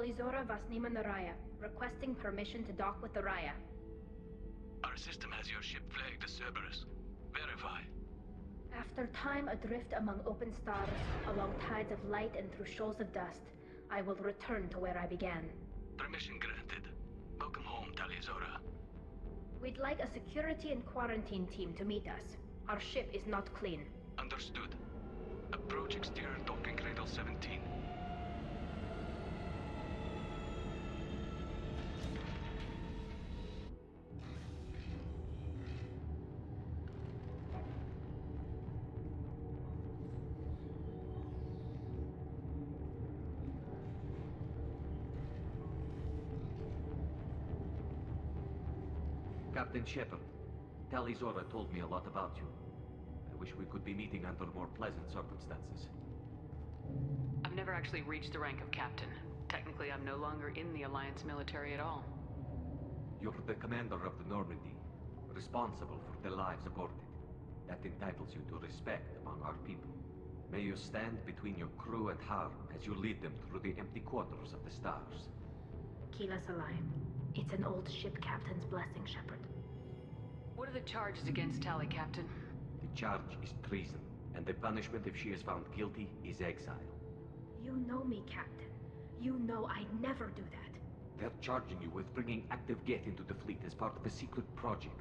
Talizora Vasnima Naraya, requesting permission to dock with the Raya. Our system has your ship flagged as Cerberus. Verify. After time adrift among open stars, along tides of light and through shoals of dust, I will return to where I began. Permission granted. Welcome home, Talizora. We'd like a security and quarantine team to meet us. Our ship is not clean. Understood. Approach exterior docking cradle 17. Captain Shepard, Talizora told me a lot about you. I wish we could be meeting under more pleasant circumstances. I've never actually reached the rank of captain. Technically, I'm no longer in the Alliance military at all. You're the commander of the Normandy, responsible for the lives aborted. That entitles you to respect among our people. May you stand between your crew and harm as you lead them through the empty quarters of the stars. Keep us alive. It's an old ship captain's blessing, Shepard. What are the charges against Tali, Captain? The charge is treason, and the punishment if she is found guilty is exile. You know me, Captain. You know I'd never do that. They're charging you with bringing active geth into the fleet as part of a secret project.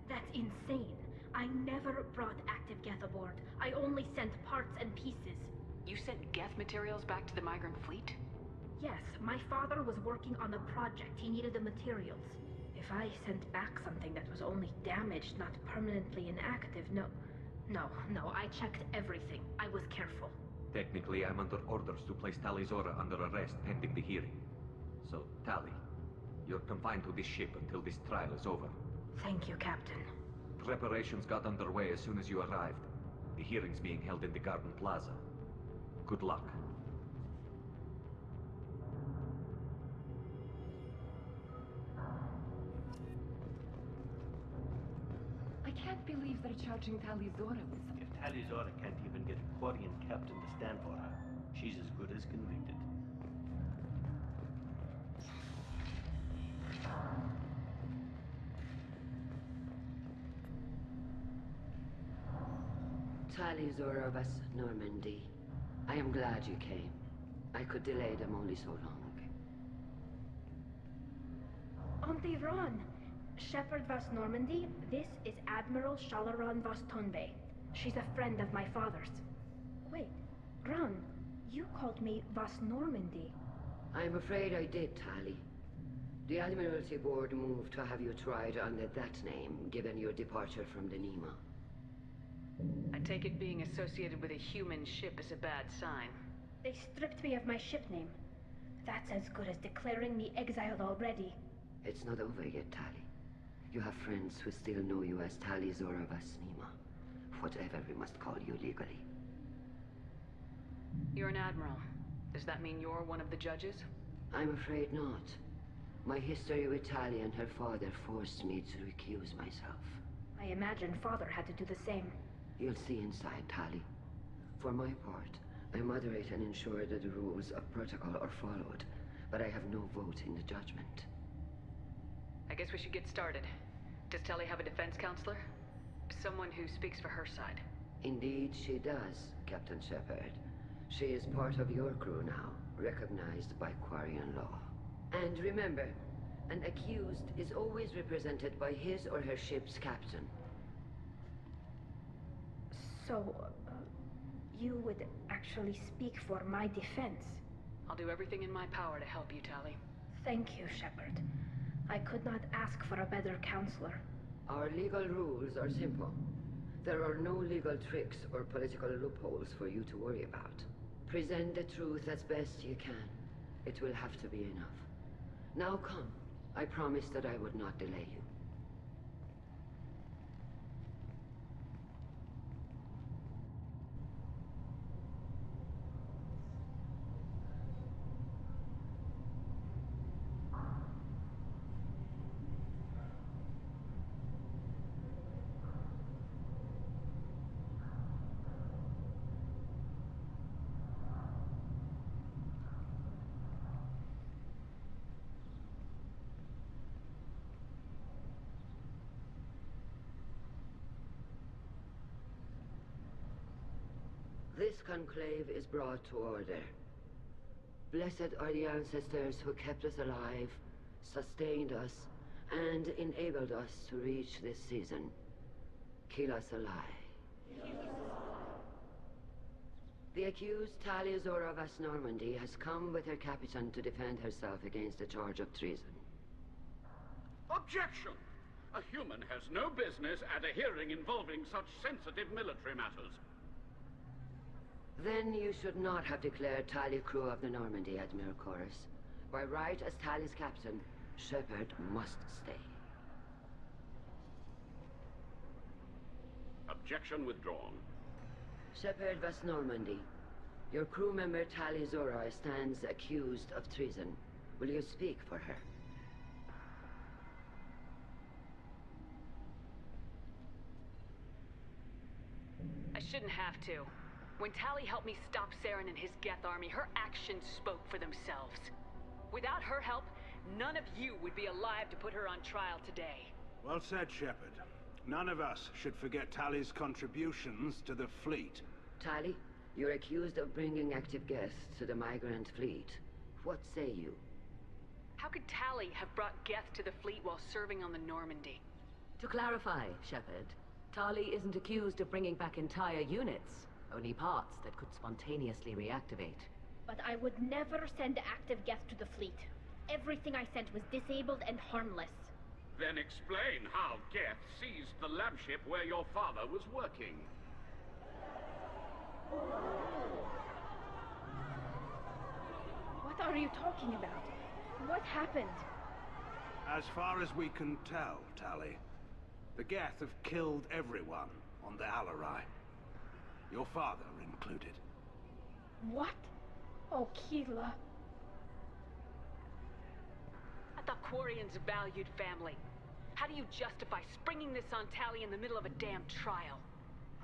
That's insane. I never brought active geth aboard. I only sent parts and pieces. You sent geth materials back to the migrant fleet? Yes, my father was working on a project. He needed the materials. If I sent back something that was only damaged, not permanently inactive, no, I checked everything. I was careful. Technically, I'm under orders to place Talizora under arrest pending the hearing. So, Tali, you're confined to this ship until this trial is over. Thank you, Captain. Preparations got underway as soon as you arrived. The hearing's being held in the Garden Plaza. Good luck. I can't believe they're charging Talizora with something. If Talizora can't even get a Quarian captain to stand for her, she's as good as convicted. Talizora vas Normandy. I am glad you came. I could delay them only so long. Auntie Ron! Shepard vas Normandy, this is Admiral Shalaran vas Tonbe. She's a friend of my father's. Wait, Ron, you called me vas Normandy. I'm afraid I did, Tali. The Admiralty Board moved to have you tried under that name, given your departure from the Nima. I take it being associated with a human ship is a bad sign. They stripped me of my ship name. That's as good as declaring me exiled already. It's not over yet, Tali. You have friends who still know you as Talizora vas Nima. Whatever we must call you legally. You're an admiral. Does that mean you're one of the judges? I'm afraid not. My history with Tali and her father forced me to recuse myself. I imagine father had to do the same. You'll see inside, Tali. For my part, I moderate and ensure that the rules of protocol are followed, but I have no vote in the judgment. I guess we should get started. Does Tali have a defense counselor? Someone who speaks for her side. Indeed she does, Captain Shepard. She is part of your crew now, recognized by Quarian law. And remember, an accused is always represented by his or her ship's captain. So, you would actually speak for my defense? I'll do everything in my power to help you, Tali. Thank you, Shepard. I could not ask for a better counselor. Our legal rules are simple. There are no legal tricks or political loopholes for you to worry about. Present the truth as best you can. It will have to be enough. Now come. I promised that I would not delay you. This conclave is brought to order. Blessed are the ancestors who kept us alive, sustained us, and enabled us to reach this season. Kill us alive. The accused Tali Vas Normandy has come with her captain to defend herself against a charge of treason. Objection! A human has no business at a hearing involving such sensitive military matters. Then you should not have declared Tali crew of the Normandy, Admiral Chorus. By right, as Tali's captain, Shepard must stay. Objection withdrawn. Shepard Vas Normandy, your crew member Tali Zora stands accused of treason. Will you speak for her? I shouldn't have to. When Tali helped me stop Saren and his geth army, her actions spoke for themselves. Without her help, none of you would be alive to put her on trial today. Well said, Shepard. None of us should forget Tali's contributions to the fleet. Tali, you're accused of bringing active geth to the migrant fleet. What say you? How could Tali have brought geth to the fleet while serving on the Normandy? To clarify, Shepard, Tali isn't accused of bringing back entire units, only parts that could spontaneously reactivate. But I would never send active geth to the fleet. Everything I sent was disabled and harmless. Then explain how Geth seized the lab ship where your father was working. What are you talking about? What happened? As far as we can tell, Tali, the Geth have killed everyone on the Kal'Reeger. Your father included. What? Oh, Keela. I thought Quarians valued family. How do you justify springing this on Tali in the middle of a damn trial?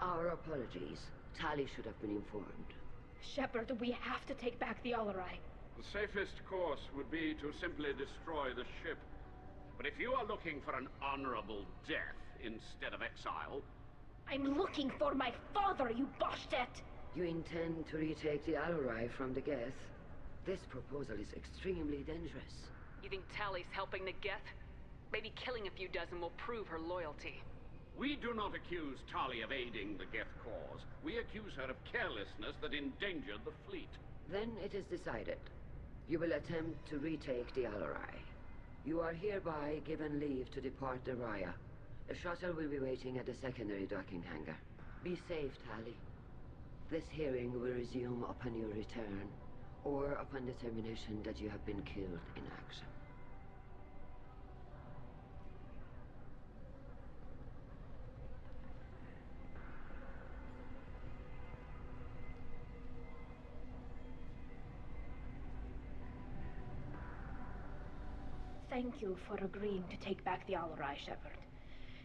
Our apologies. Tali should have been informed. Shepard, we have to take back the Kal'Reeger. The safest course would be to simply destroy the ship. But if you are looking for an honorable death instead of exile... I'm looking for my father, you Boshtet! You intend to retake the Kal'Reeger from the Geth? This proposal is extremely dangerous. You think Tali's helping the geth? Maybe killing a few dozen will prove her loyalty. We do not accuse Tali of aiding the Geth cause. We accuse her of carelessness that endangered the fleet. Then it is decided. You will attempt to retake the Kal'Reeger. You are hereby given leave to depart the Raya. A shuttle will be waiting at the secondary docking hangar. Be safe, Tali. This hearing will resume upon your return, or upon determination that you have been killed in action. Thank you for agreeing to take back the Kal'Reeger, Shepard.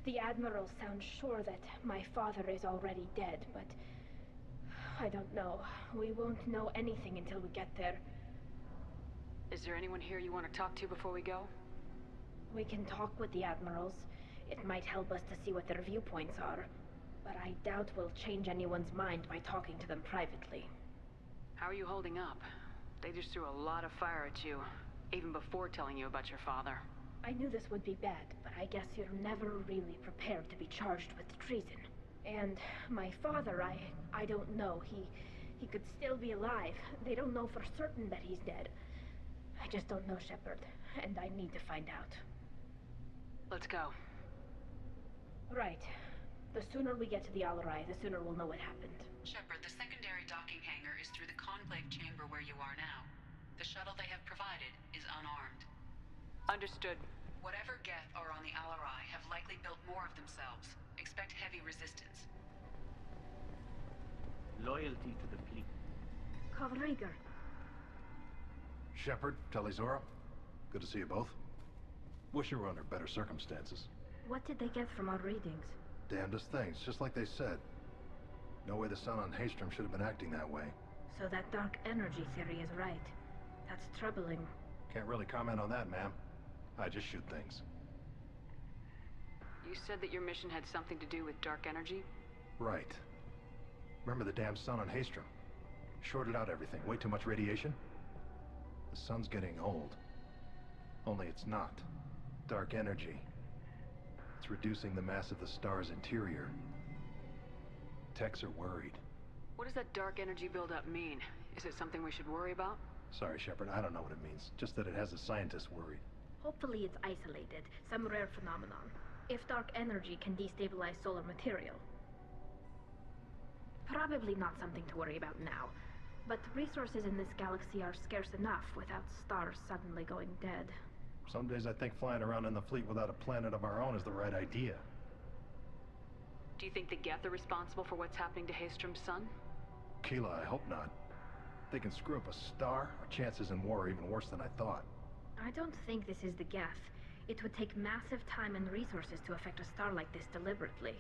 The Admiral sounds sure that my father is already dead, but... I don't know. We won't know anything until we get there. Is there anyone here you want to talk to before we go? We can talk with the Admirals. It might help us to see what their viewpoints are. But I doubt we'll change anyone's mind by talking to them privately. How are you holding up? They just threw a lot of fire at you, even before telling you about your father. I knew this would be bad, but I guess you're never really prepared to be charged with treason. And my father, I don't know. He could still be alive. They don't know for certain that he's dead. I just don't know, Shepard, and I need to find out. Let's go. Right. The sooner we get to the Kal'Reeger, the sooner we'll know what happened. Shepard, the secondary docking hangar is through the conclave chamber where you are now. The shuttle they have provided is unarmed. Understood. Whatever geth are on the Kal'Reeger have likely built more of themselves. Expect heavy resistance. Loyalty to the fleet. Kal'Reeger. Shepard, Tali Zora. Good to see you both. Wish you were under better circumstances. What did they get from our readings? Damnedest things, just like they said. No way the sun on Haystrom should have been acting that way. So that dark energy theory is right. That's troubling. Can't really comment on that, ma'am. I just shoot things. You said that your mission had something to do with dark energy? Right. Remember the damn sun on Haestrom? Shorted out everything. Way too much radiation? The sun's getting old. Only it's not. Dark energy. It's reducing the mass of the star's interior. Techs are worried. What does that dark energy buildup mean? Is it something we should worry about? Sorry, Shepard, I don't know what it means. Just that it has the scientists worried. Hopefully it's isolated, some rare phenomenon. If dark energy can destabilize solar material. Probably not something to worry about now. But resources in this galaxy are scarce enough without stars suddenly going dead. Some days I think flying around in the fleet without a planet of our own is the right idea. Do you think the Geth are responsible for what's happening to Haestrom's sun? Keela, I hope not. If they can screw up a star, our chances in war are even worse than I thought. I don't think this is the Geth. It would take massive time and resources to affect a star like this deliberately.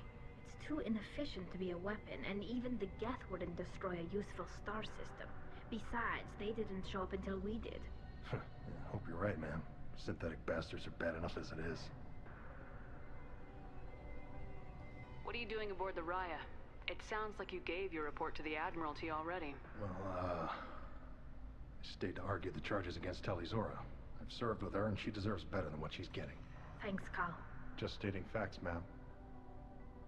It's too inefficient to be a weapon, and even the Geth wouldn't destroy a useful star system. Besides, they didn't show up until we did. Yeah, hope you're right, man. Synthetic bastards are bad enough as it is. What are you doing aboard the Raya? It sounds like you gave your report to the Admiralty already. Well, I stayed to argue the charges against Tali. I've served with her, and she deserves better than what she's getting. Thanks, Kal. Just stating facts, ma'am.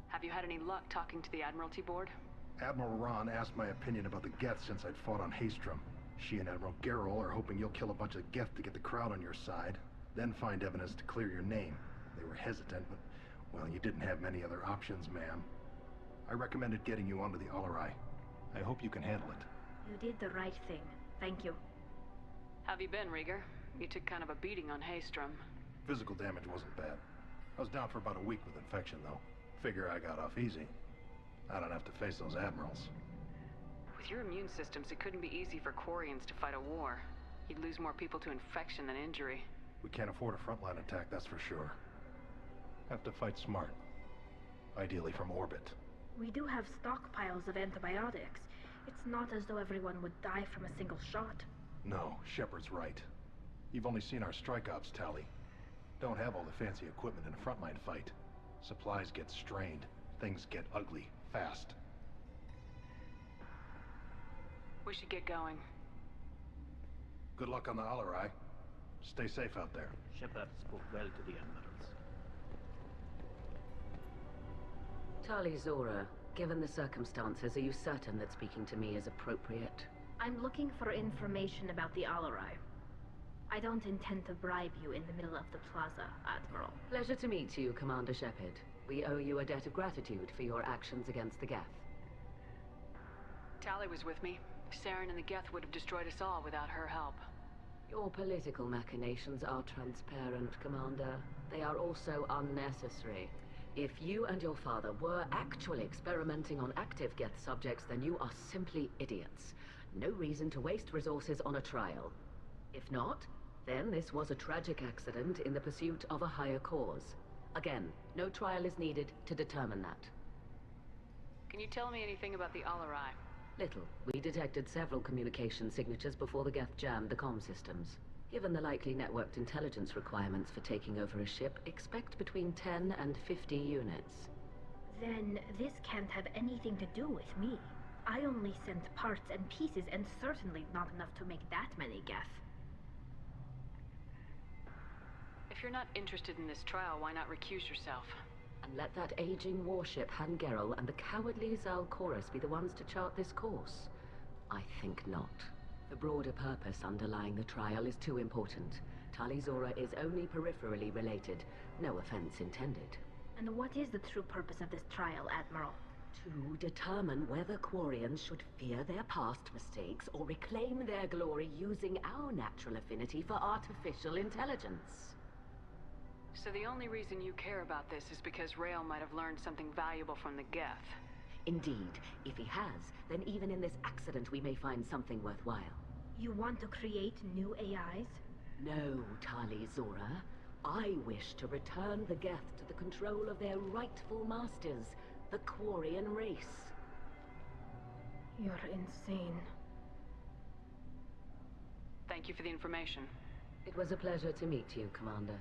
Have you had any luck talking to the Admiralty board? Admiral Ron asked my opinion about the Geth since I'd fought on Haestrom. She and Admiral Gerrel are hoping you'll kill a bunch of Geth to get the crowd on your side, then find evidence to clear your name. They were hesitant, but, well, you didn't have many other options, ma'am. I recommended getting you onto the Kal'Reeger. I hope you can handle it. You did the right thing. Thank you. Have you been, Reeger? You took kind of a beating on Haestrom. Physical damage wasn't bad. I was down for about a week with infection, though. Figure I got off easy. I don't have to face those admirals. With your immune systems, it couldn't be easy for Quarians to fight a war. You'd lose more people to infection than injury. We can't afford a frontline attack, that's for sure. Have to fight smart. Ideally from orbit. We do have stockpiles of antibiotics. It's not as though everyone would die from a single shot. No, Shepard's right. You've only seen our strike ops, Tali. Don't have all the fancy equipment in a frontline fight. Supplies get strained. Things get ugly, fast. We should get going. Good luck on the Kal'Reeger. Stay safe out there. Shepard spoke well to the admirals. Tali, given the circumstances, are you certain that speaking to me is appropriate? I'm looking for information about the Kal'Reeger. I don't intend to bribe you in the middle of the plaza, Admiral. Pleasure to meet you, Commander Shepard. We owe you a debt of gratitude for your actions against the Geth. Tali was with me. Saren and the Geth would have destroyed us all without her help. Your political machinations are transparent, Commander. They are also unnecessary. If you and your father were actually experimenting on active Geth subjects, then you are simply idiots. No reason to waste resources on a trial. If not, then this was a tragic accident in the pursuit of a higher cause. Again, no trial is needed to determine that. Can you tell me anything about the Kal'Reeger? Little. We detected several communication signatures before the Geth jammed the comm systems. Given the likely networked intelligence requirements for taking over a ship, expect between 10 and 50 units. Then this can't have anything to do with me. I only sent parts and pieces, and certainly not enough to make that many Geth. If you're not interested in this trial, why not recuse yourself? And let that aging warship Han Gerrel and the cowardly Zal Chorus be the ones to chart this course? I think not. The broader purpose underlying the trial is too important. Tali is only peripherally related. No offense intended. And what is the true purpose of this trial, Admiral? To determine whether Quarians should fear their past mistakes or reclaim their glory using our natural affinity for artificial intelligence. So the only reason you care about this is because Rael might have learned something valuable from the Geth. Indeed. If he has, then even in this accident we may find something worthwhile. You want to create new AIs? No, Tali. I wish to return the Geth to the control of their rightful masters, the Quarian race. You're insane. Thank you for the information. It was a pleasure to meet you, Commander.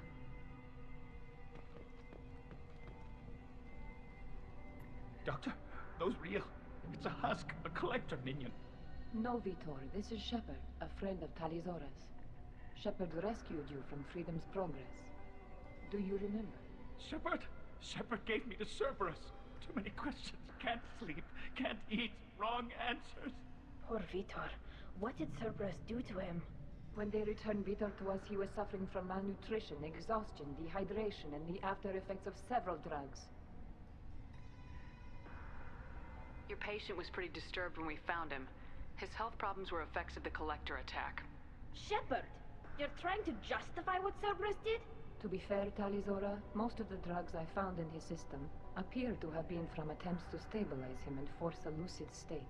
Doctor, those real? It's a husk, a collector minion. No, Vitor. This is Shepard, a friend of Tali's. Shepard rescued you from Freedom's Progress. Do you remember? Shepard? Shepard gave me to Cerberus. Too many questions. Can't sleep. Can't eat. Wrong answers. Poor Vitor. What did Cerberus do to him? When they returned Vitor to us, he was suffering from malnutrition, exhaustion, dehydration, and the after effects of several drugs. Your patient was pretty disturbed when we found him. His health problems were effects of the Collector attack. Shepard! You're trying to justify what Cerberus did? To be fair, Talizora, most of the drugs I found in his system appear to have been from attempts to stabilize him and force a lucid state.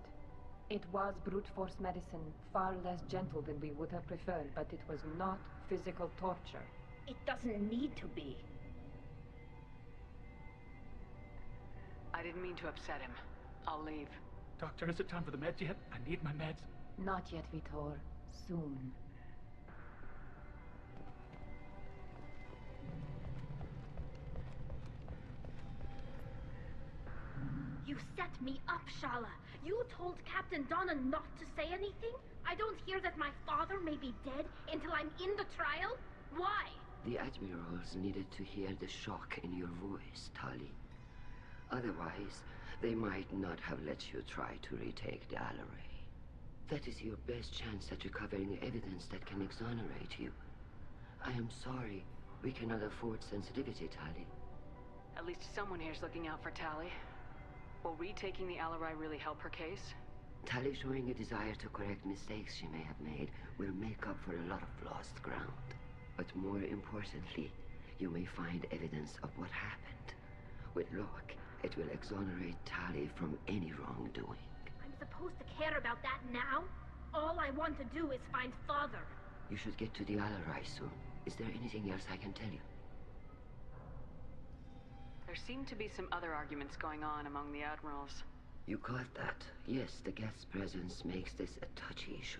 It was brute force medicine, far less gentle than we would have preferred, but it was not physical torture. It doesn't need to be. I didn't mean to upset him. I'll leave. Doctor, is it time for the meds yet? I need my meds. Not yet, Vitor. Soon. You set me up, Shala. You told Captain Donna not to say anything? I don't hear that my father may be dead until I'm in the trial? Why? The admirals needed to hear the shock in your voice, Tali. Otherwise, they might not have let you try to retake the Kal'Reeger. That is your best chance at recovering evidence that can exonerate you. I am sorry. We cannot afford sensitivity, Tali. At least someone here's looking out for Tali. Will retaking the Kal'Reeger really help her case? Tali showing a desire to correct mistakes she may have made will make up for a lot of lost ground. But more importantly, you may find evidence of what happened. With luck, it will exonerate Tali from any wrongdoing. I'm supposed to care about that now? All I want to do is find Father. You should get to the Kal'Reeger soon. Is there anything else I can tell you? There seem to be some other arguments going on among the admirals. You caught that. Yes, the geth's presence makes this a touchy issue.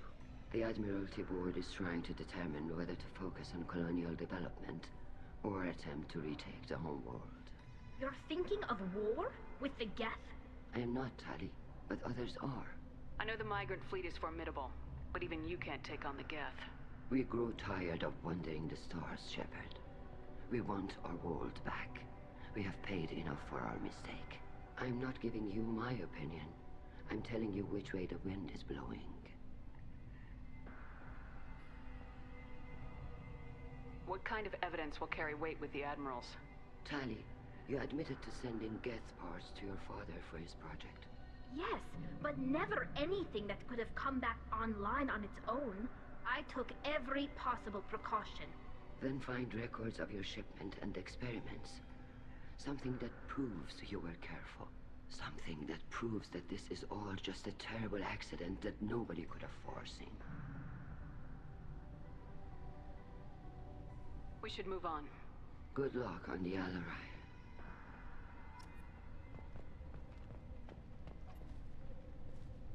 The Admiralty Board is trying to determine whether to focus on colonial development or attempt to retake the homeworld. You're thinking of war? With the geth? I am not, Tali, but others are. I know the migrant fleet is formidable, but even you can't take on the geth. We grow tired of wandering the stars, Shepard. We want our world back. We have paid enough for our mistake. I'm not giving you my opinion. I'm telling you which way the wind is blowing. What kind of evidence will carry weight with the admirals? Tali, you admitted to sending geth parts to your father for his project. Yes, but never anything that could have come back online on its own. I took every possible precaution. Then find records of your shipment and experiments. Something that proves you were careful. Something that proves that this is all just a terrible accident that nobody could have foreseen. We should move on. Good luck on the Kal'Reeger.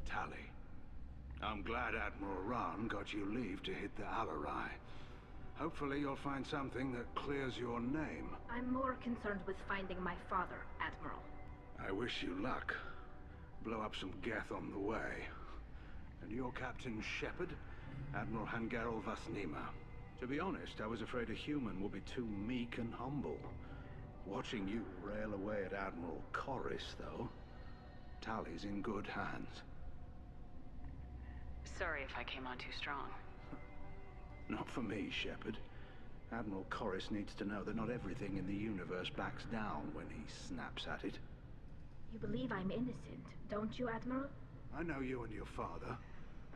Tali, I'm glad Admiral Rahn got you leave to hit the Kal'Reeger. Hopefully you'll find something that clears your name. I'm more concerned with finding my father, Admiral. I wish you luck. Blow up some geth on the way. And your Captain Shepard, Admiral Hangerel Vasnima. To be honest, I was afraid a human would be too meek and humble. Watching you rail away at Admiral Corris, though, Tali's in good hands. Sorry if I came on too strong. Not for me, Shepard. Admiral Corris needs to know that not everything in the universe backs down when he snaps at it. You believe I'm innocent, don't you, Admiral? I know you and your father.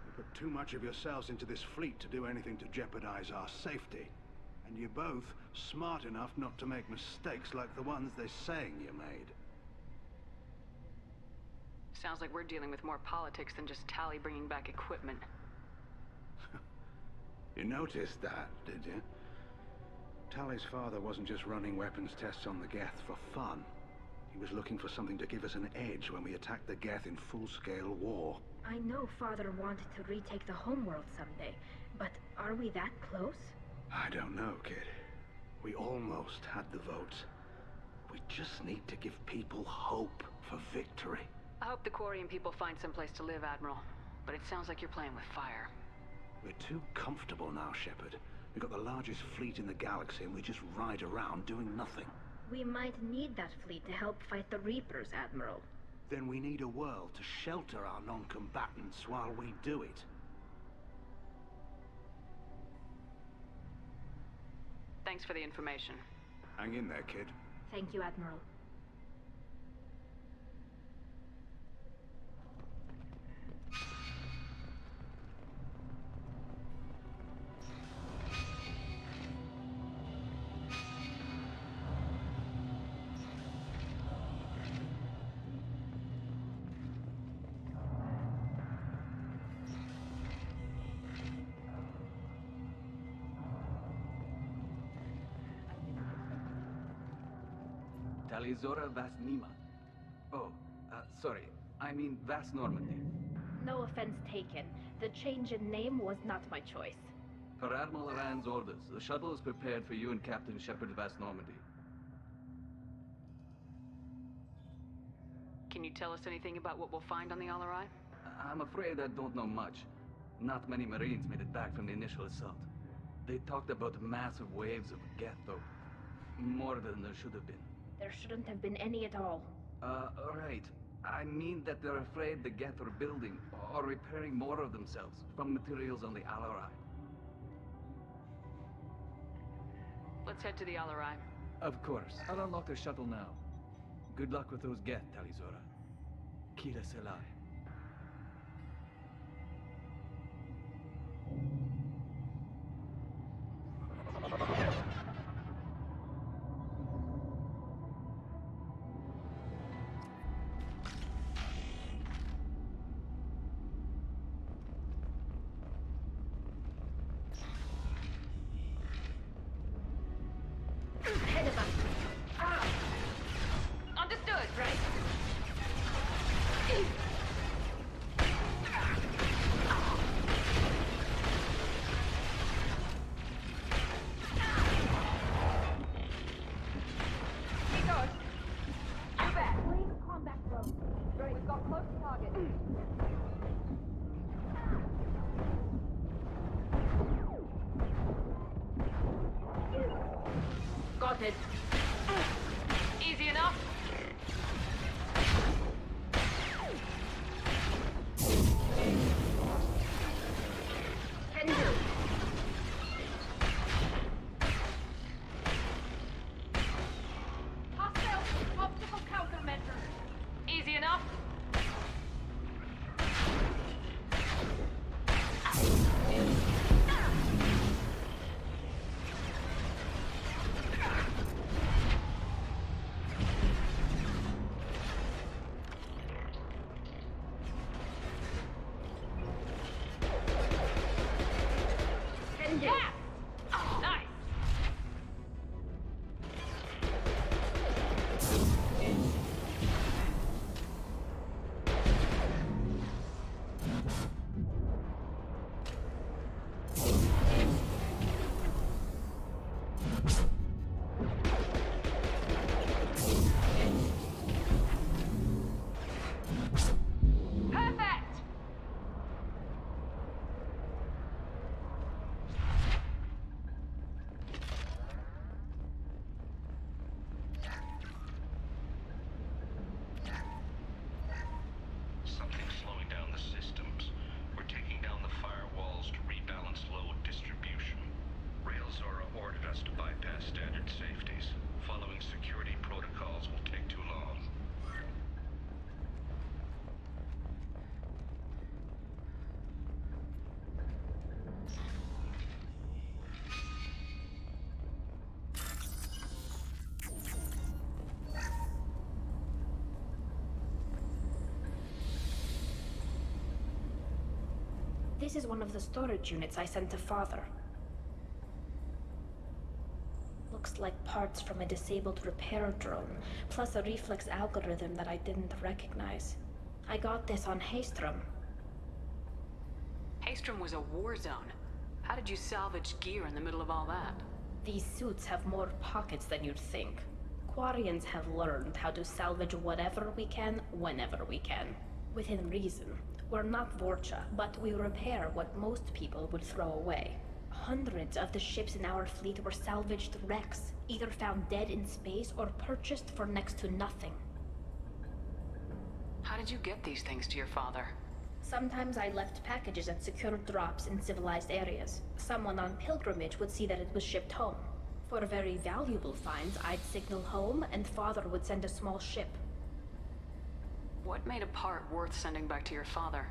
You put too much of yourselves into this fleet to do anything to jeopardize our safety. And you're both smart enough not to make mistakes like the ones they're saying you made. Sounds like we're dealing with more politics than just Tali bringing back equipment. You noticed that, did you? Tali's father wasn't just running weapons tests on the geth for fun. He was looking for something to give us an edge when we attacked the geth in full-scale war. I know Father wanted to retake the homeworld someday, but are we that close? I don't know, kid. We almost had the votes. We just need to give people hope for victory. hope the Quarian people find someplace to live, Admiral. But it sounds like you're playing with fire. We're too comfortable now, Shepard. We've got the largest fleet in the galaxy and we just ride around doing nothing. We might need that fleet to help fight the Reapers, Admiral. Then we need a world to shelter our non-combatants while we do it. Thanks for the information. Hang in there, kid. Thank you, Admiral. Tali During. Oh, sorry. I mean Vast Normandy. No offense taken. The change in name was not my choice. Per Admiral Rand's orders, the shuttle is prepared for you and Captain Shepard Vast Normandy. Can you tell us anything about what we'll find on the Alarai? I'm afraid I don't know much. Not many Marines made it back from the initial assault. They talked about massive waves of geth, though. More than there should have been. There shouldn't have been any at all. Right. I mean that they're afraid the geth are building or repairing more of themselves from materials on the Alarai. Let's head to the Alarai. Of course. I'll unlock the shuttle now. Good luck with those geth, Tali During. Kira Selai. Got it. Easy enough? Can do. Hostile obstacle countermeasure. Easy enough? Yeah! Nice! Perfect! Something's slowing down the systems. We're taking down the firewalls to rebalance load distribution. Railzora ordered us to bypass standard safeties. Following security protocols will take too long. This is one of the storage units I sent to Father. Looks like parts from a disabled repair drone, plus a reflex algorithm that I didn't recognize. I got this on Haestrom. Haestrom was a war zone. How did you salvage gear in the middle of all that? These suits have more pockets than you'd think. Quarians have learned how to salvage whatever we can, whenever we can. Within reason. We're not Vorcha, but we repair what most people would throw away. Hundreds of the ships in our fleet were salvaged wrecks, either found dead in space or purchased for next to nothing. How did you get these things to your father? Sometimes I left packages at secure drops in civilized areas. Someone on pilgrimage would see that it was shipped home. For very valuable finds, I'd signal home, and Father would send a small ship. What made a part worth sending back to your father?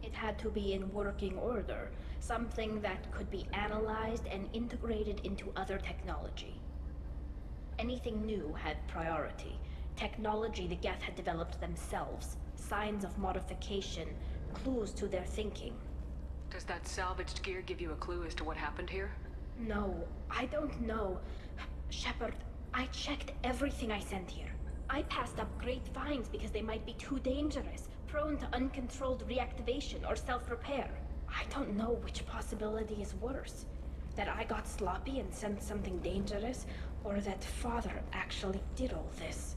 It had to be in working order. Something that could be analyzed and integrated into other technology. Anything new had priority. Technology the geth had developed themselves. Signs of modification, clues to their thinking. Does that salvaged gear give you a clue as to what happened here? No, I don't know. Shepard, I checked everything I sent here. I passed up great finds because they might be too dangerous, prone to uncontrolled reactivation or self-repair. I don't know which possibility is worse. That I got sloppy and sent something dangerous, or that Father actually did all this.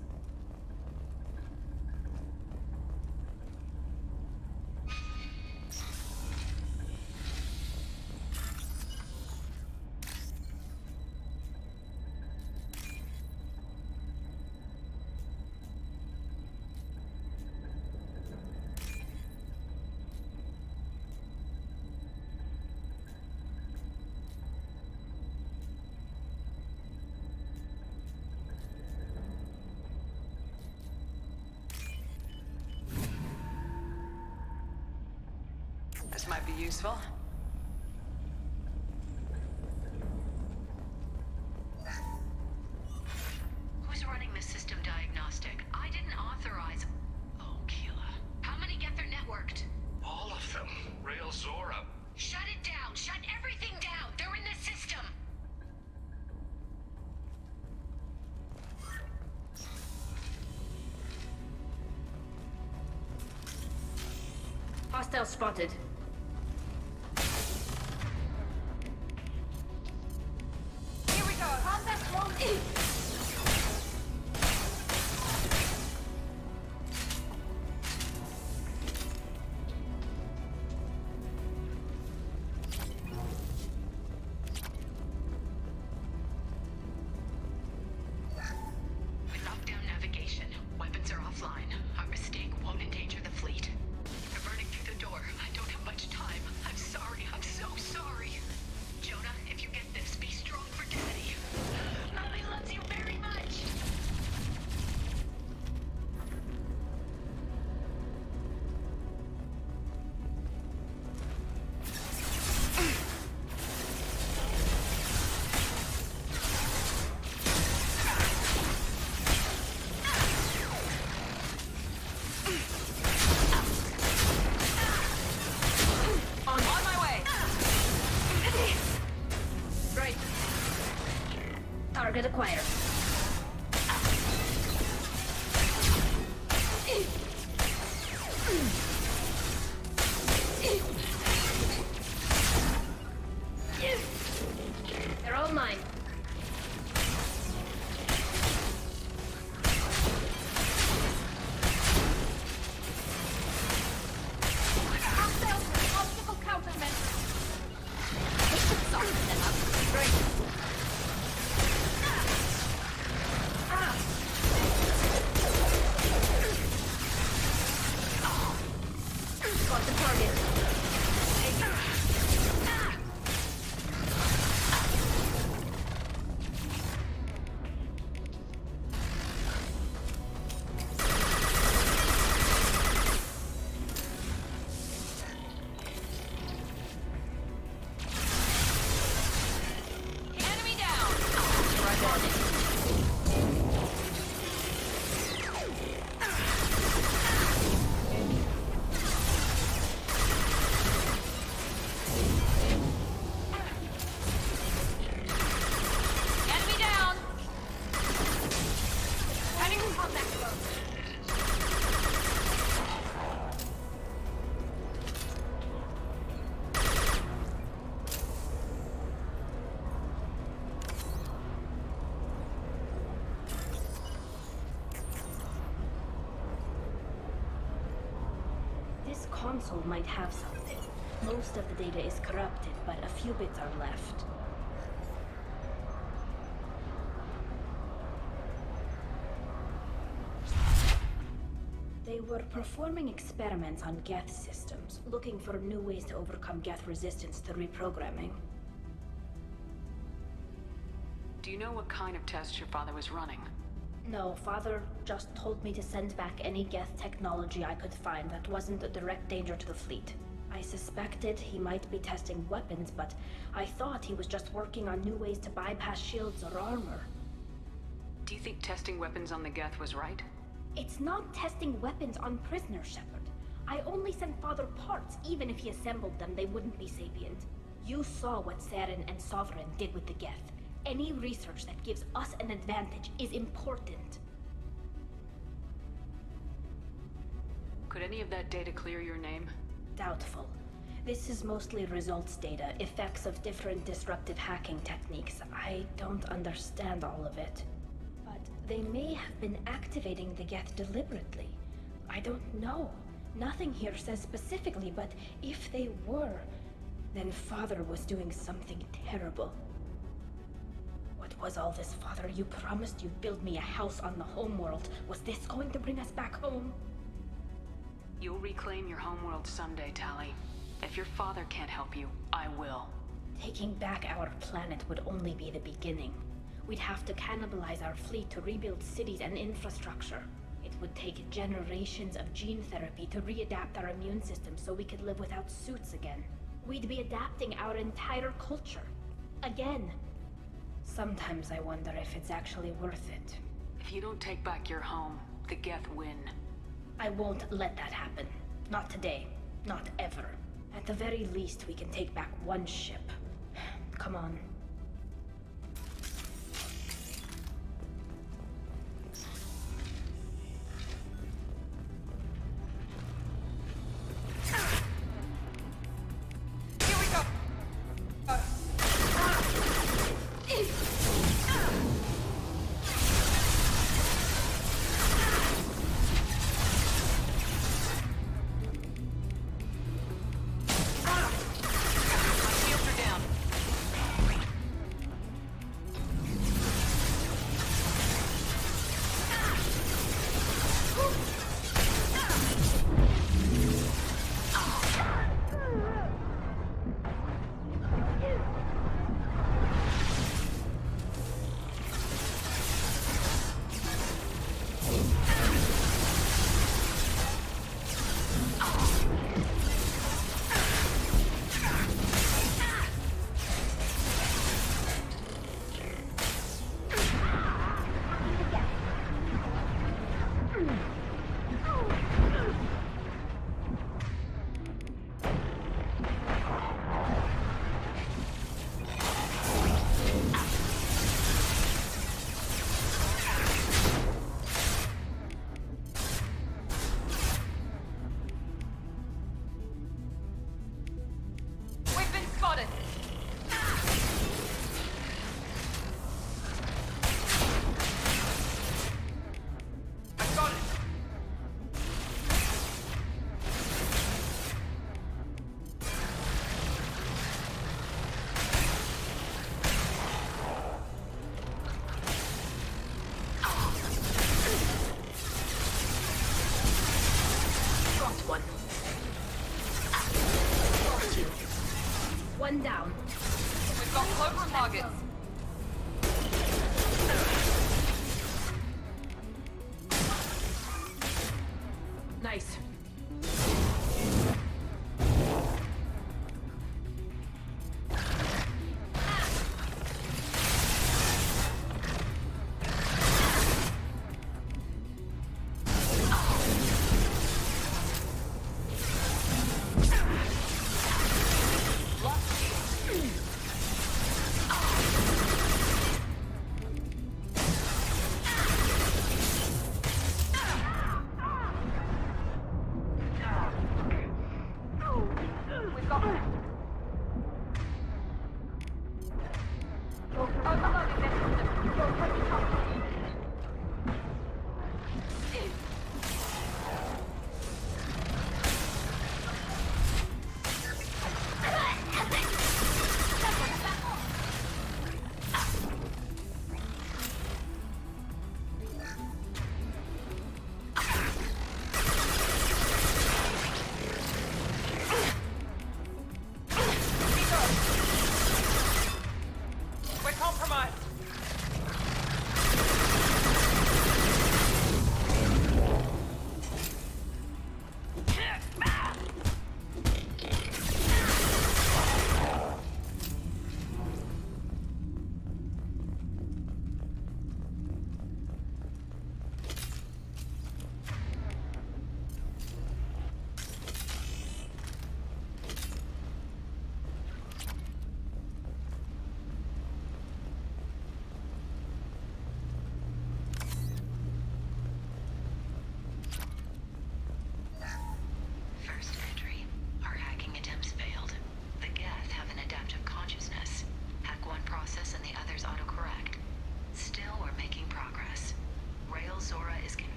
This might be useful. Who's running the system diagnostic? I didn't authorize... Oh, Keela. How many geth are networked? All of them. Rail Zora. Shut it down! Shut everything down! They're in the system! Hostile spotted. Here we go! Combat zone in! We locked down navigation. Weapons are offline. Our mistake won't endanger the fleet. They're burning through the door. I don't have much time. I'm sorry. I'm so sorry. Jonah, if you get this, be strong for Daddy. Mommy loves you very much. On my way! Right. Target acquired. They're all mine. Obstacle countermeasures. This should soften them up. Right. Got the target. Enemy down! Right on it. This console might have something. Most of the data is corrupted, but a few bits are left. They were performing experiments on geth systems, looking for new ways to overcome geth resistance to reprogramming. Do you know what kind of tests your father was running? No, Father just told me to send back any geth technology I could find that wasn't a direct danger to the fleet. I suspected he might be testing weapons, but I thought he was just working on new ways to bypass shields or armor. Do you think testing weapons on the geth was right? It's not testing weapons on prisoners, Shepard. I only sent Father parts. Even if he assembled them, they wouldn't be sapient. You saw what Saren and Sovereign did with the geth. Any research that gives us an advantage is important. Could any of that data clear your name? Doubtful. This is mostly results data, effects of different disruptive hacking techniques. I don't understand all of it. But they may have been activating the geth deliberately. I don't know. Nothing here says specifically, but if they were, then Father was doing something terrible. What was all this, Father? You promised you'd build me a house on the homeworld. Was this going to bring us back home? You'll reclaim your homeworld someday, Tali. If your father can't help you, I will. Taking back our planet would only be the beginning. We'd have to cannibalize our fleet to rebuild cities and infrastructure. It would take generations of gene therapy to readapt our immune system so we could live without suits again. We'd be adapting our entire culture. Again. Sometimes I wonder if it's actually worth it. If you don't take back your home, the geth win. I won't let that happen. Not today. Not ever. At the very least, we can take back one ship. Come on. One down. We've got closer targets. Nice.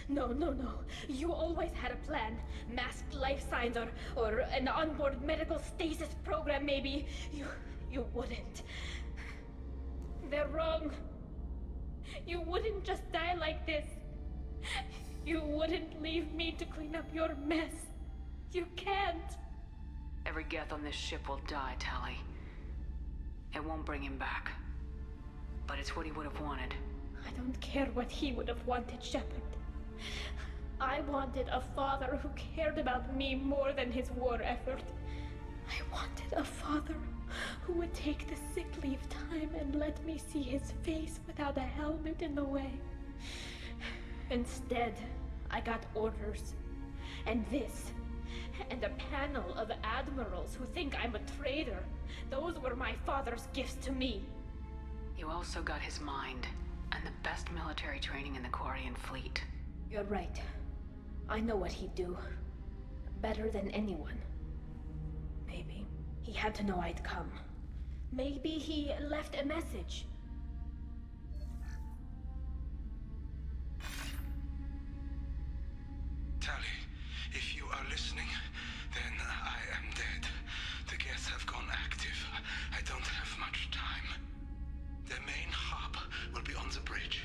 No, no, no. You always had a plan. Masked life signs or an onboard medical stasis program, maybe. You wouldn't. They're wrong. You wouldn't just die like this. You wouldn't leave me to clean up your mess. You can't. Every geth on this ship will die, Tali. It won't bring him back. But it's what he would have wanted. I don't care what he would have wanted, Shepard. I wanted a father who cared about me more than his war effort. I wanted a father who would take the sick leave time and let me see his face without a helmet in the way. Instead, I got orders. And this. And a panel of admirals who think I'm a traitor. Those were my father's gifts to me. You also got his mind, and the best military training in the Quarian fleet. You're right. I know what he'd do. Better than anyone. Maybe he had to know I'd come. Maybe he left a message. Tali, if you are listening, then I am dead. The geth have gone active. I don't have much time. Their main hub will be on the bridge.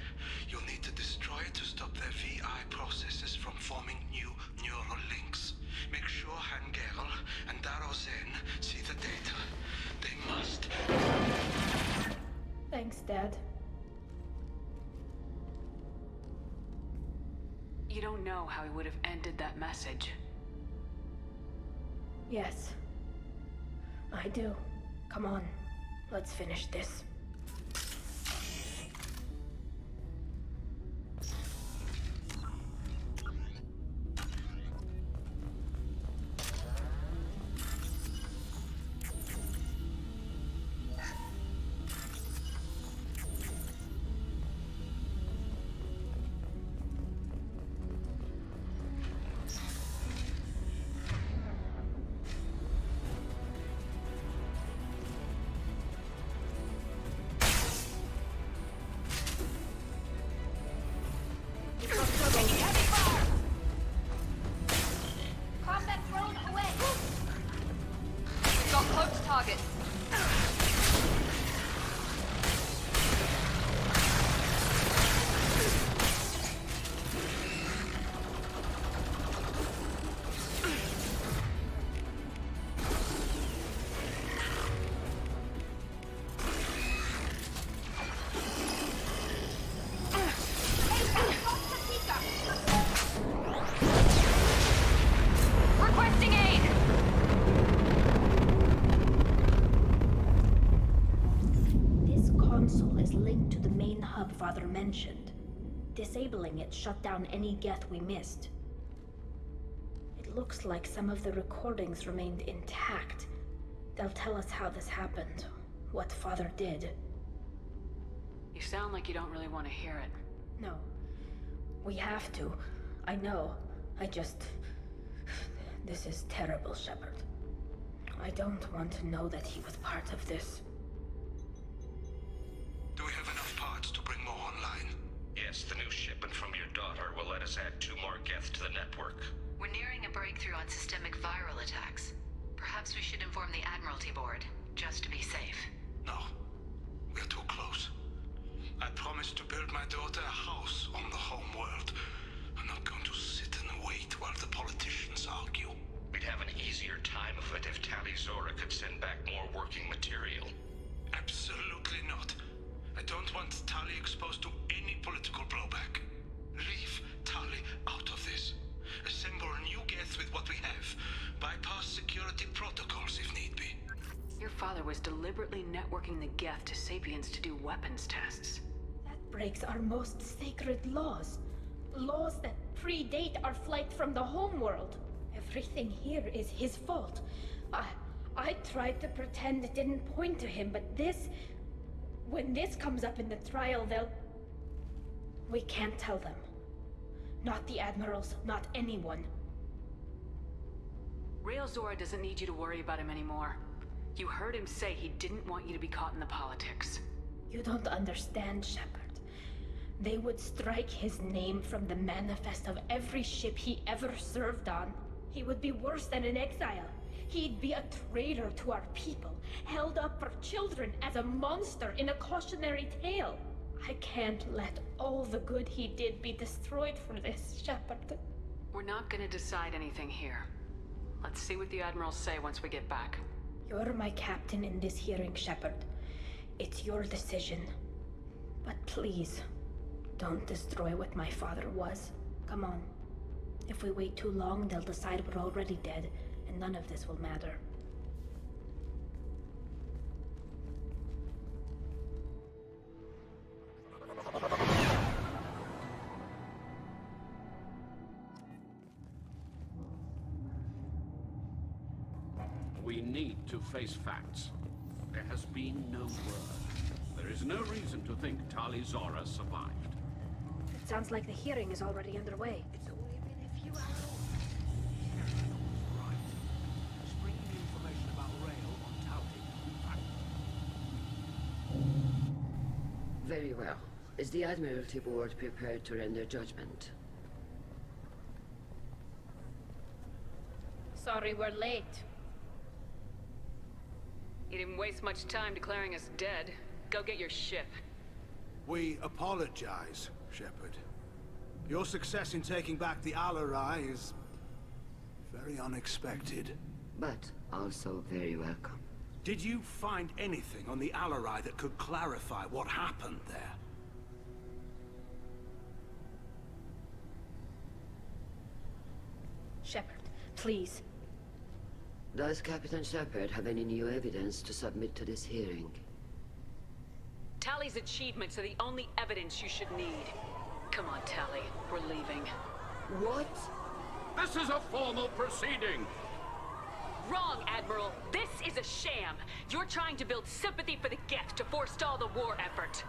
You'll need to destroy it to stop their VI processes from forming new neural links. Make sure Hangerel and Darozen see the data. They must. Thanks, Dad. You don't know how he would have ended that message. Yes. I do. Come on. Let's finish this. Father mentioned. Disabling it shut down any geth we missed. It looks like some of the recordings remained intact. They'll tell us how this happened, what Father did. You sound like you don't really want to hear it. No. We have to. I know. This is terrible, Shepard. I don't want to know that he was part of this. Do we have enough parts to bring more online? Yes, the new shipment from your daughter will let us add 2 more geth to the network. We're nearing a breakthrough on systemic viral attacks. Perhaps we should inform the Admiralty Board, just to be safe. No. We're too close. I promised to build my daughter a house on the home world. I'm not going to sit and wait while the politicians argue. We'd have an easier time of it if Tali Zora could send back more working material. Absolutely not. I don't want Tali exposed to any political blowback. Leave Tali out of this. Assemble new geth with what we have. Bypass security protocols if need be. Your father was deliberately networking the geth to Sapiens to do weapons tests. That breaks our most sacred laws. Laws that predate our flight from the homeworld. Everything here is his fault. I tried to pretend it didn't point to him, but this... When this comes up in the trial, we can't tell them. Not the admirals, not anyone. Rael Zora doesn't need you to worry about him anymore. You heard him say he didn't want you to be caught in the politics. You don't understand, Shepard. They would strike his name from the manifest of every ship he ever served on. He would be worse than an exile. He'd be a traitor to our people, held up for children as a monster in a cautionary tale. I can't let all the good he did be destroyed for this, Shepard. We're not gonna decide anything here. Let's see what the Admirals say once we get back. You're my captain in this hearing, Shepard. It's your decision. But please, don't destroy what my father was. Come on. If we wait too long, they'll decide we're already dead, and none of this will matter. We need to face facts. There has been no word. There is no reason to think Tali survived. It sounds like the hearing is already underway. It's only been a few hours. Right. Just bringing you information about Rail on Tali. Very well. Is the Admiralty Board prepared to render judgment? Sorry we're late. You didn't waste much time declaring us dead. Go get your ship. We apologize, Shepard. Your success in taking back the Kal'Reeger is very unexpected. But also very welcome. Did you find anything on the Kal'Reeger that could clarify what happened there? Shepard, please. Does Captain Shepard have any new evidence to submit to this hearing? Tali's achievements are the only evidence you should need. Come on, Tali. We're leaving. What? This is a formal proceeding! Wrong, Admiral. This is a sham. You're trying to build sympathy for the geth to forestall the war effort.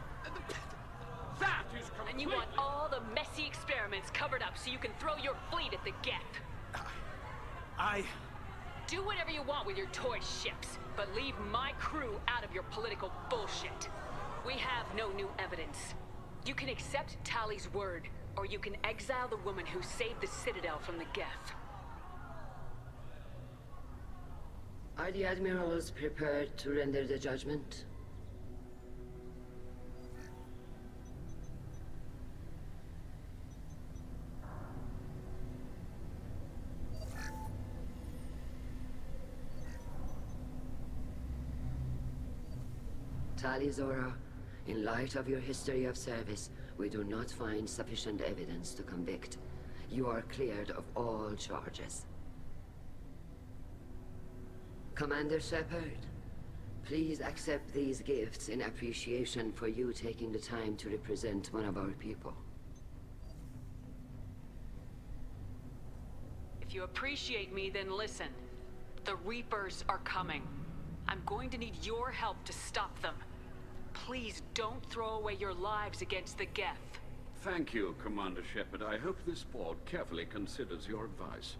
That is completely... And you want all the messy experiments covered up so you can throw your fleet at the geth. Do whatever you want with your toy ships, but leave my crew out of your political bullshit. We have no new evidence. You can accept Tali's word, or you can exile the woman who saved the Citadel from the geth. Are the Admirals prepared to render the judgment? Tali, in light of your history of service, we do not find sufficient evidence to convict. You are cleared of all charges. Commander Shepard, please accept these gifts in appreciation for you taking the time to represent one of our people. If you appreciate me, then listen. The Reapers are coming. I'm going to need your help to stop them. Please don't throw away your lives against the geth. Thank you, Commander Shepard. I hope this board carefully considers your advice.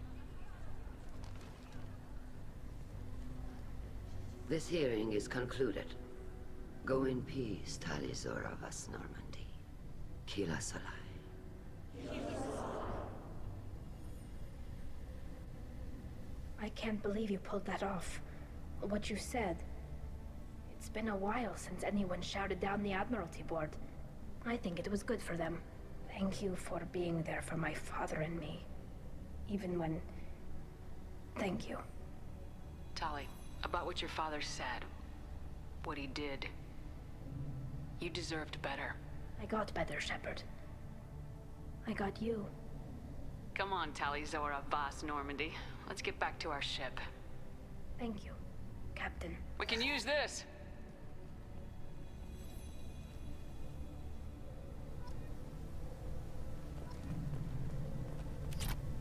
This hearing is concluded. Go in peace, Tali vas Normandy. Kila Solai. I can't believe you pulled that off. What you said. It's been a while since anyone shouted down the Admiralty Board. I think it was good for them. Thank you for being there for my father and me. Even when... Thank you. Tali, about what your father said, what he did, you deserved better. I got better, Shepard. I got you. Come on, Tali vas Normandy. Let's get back to our ship. Thank you, Captain. We can use this.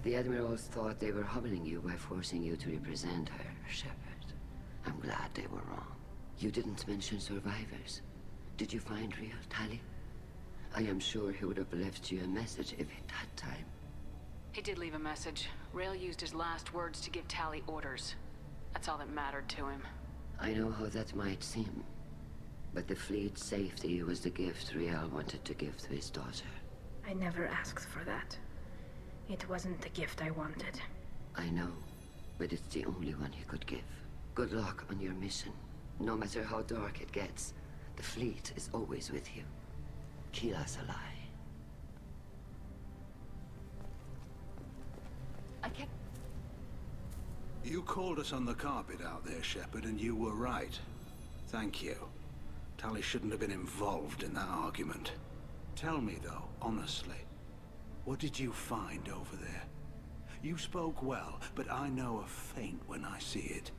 The Admirals thought they were humbling you by forcing you to represent her, Shepard. I'm glad they were wrong. You didn't mention survivors. Did you find real Tali? I am sure he would have left you a message if he'd had time. He did leave a message. Rail used his last words to give Tali orders. That's all that mattered to him. I know how that might seem. But the fleet's safety was the gift Riel wanted to give to his daughter. I never asked for that. It wasn't the gift I wanted. I know, but it's the only one he could give. Good luck on your mission. No matter how dark it gets, the fleet is always with you. Kila Salai. I can't... You called us on the carpet out there, Shepard, and you were right. Thank you. Tali shouldn't have been involved in that argument. Tell me, though, honestly, what did you find over there? You spoke well, but I know a feint when I see it.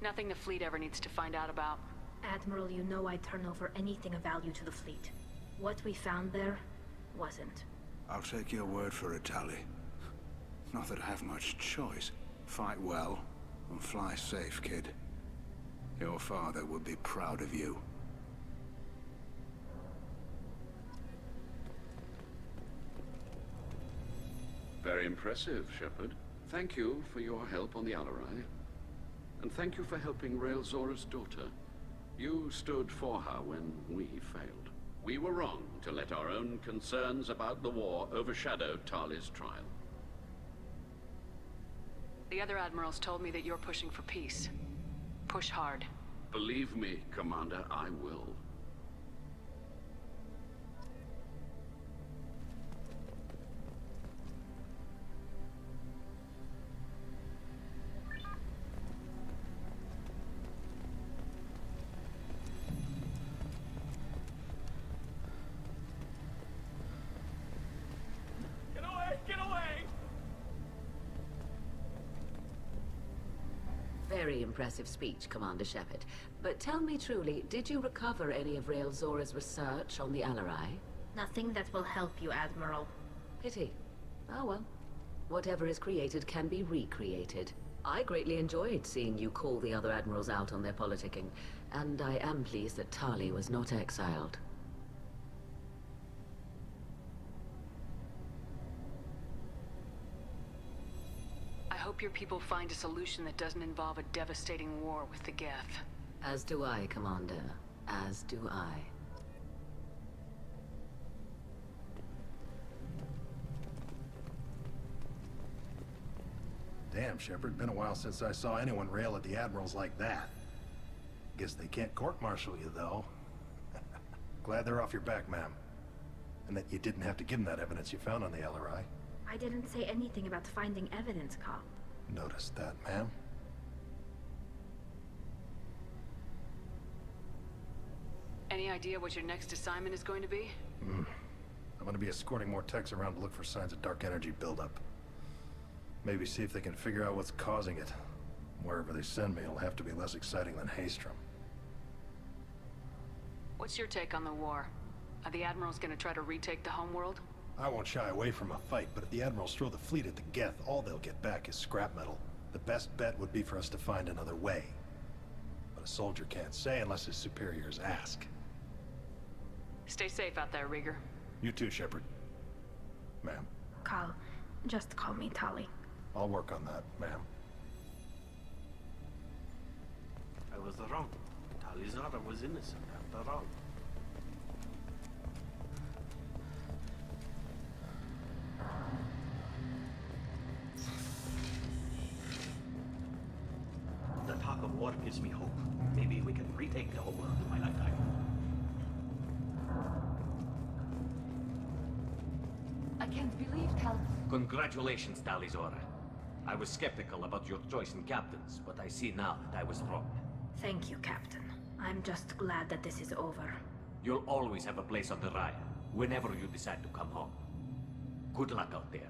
Nothing the fleet ever needs to find out about. Admiral, you know I'd turn over anything of value to the fleet. What we found there wasn't. I'll take your word for it, Tali. Not that I have much choice. Fight well, and fly safe, kid. Your father would be proud of you. Very impressive, Shepard. Thank you for your help on the Alarai. And thank you for helping Rael Zora's daughter. You stood for her when we failed. We were wrong to let our own concerns about the war overshadow Tali's trial. The other admirals told me that you're pushing for peace. Push hard. Believe me, Commander, I will. Get away! Get away! Very impressive speech, Commander Shepard. But tell me truly, did you recover any of Rael Zora's research on the Alarai? Nothing that will help you, Admiral. Pity. Oh well. Whatever is created can be recreated. I greatly enjoyed seeing you call the other admirals out on their politicking, and I am pleased that Tali was not exiled. I hope your people find a solution that doesn't involve a devastating war with the geth. As do I, Commander. As do I. Damn, Shepard, been a while since I saw anyone rail at the admirals like that. Guess they can't court-martial you, though. Glad they're off your back, ma'am. And that you didn't have to give them that evidence you found on the LRI. I didn't say anything about finding evidence, Cal. Noticed that, ma'am. Any idea what your next assignment is going to be? I'm gonna be escorting more techs around to look for signs of dark energy buildup. Maybe see if they can figure out what's causing it. Wherever they send me, it'll have to be less exciting than Haystrom. What's your take on the war? Are the admirals gonna try to retake the homeworld? I won't shy away from a fight, but if the admirals throw the fleet at the Geth, all they'll get back is scrap metal. The best bet would be for us to find another way. But a soldier can't say unless his superiors ask. Stay safe out there, Rieger. You too, Shepard. Ma'am. Cal, just call me Tali. I'll work on that, ma'am. I was wrong. Tali Zora was innocent after all. The talk of war gives me hope. Maybe we can retake the whole world in my lifetime. I can't believe Cal... Congratulations, Tali Zora. I was skeptical about your choice in captains, but I see now that I was wrong. Thank you, Captain. I'm just glad that this is over. You'll always have a place on the Raya, whenever you decide to come home. Good luck out there.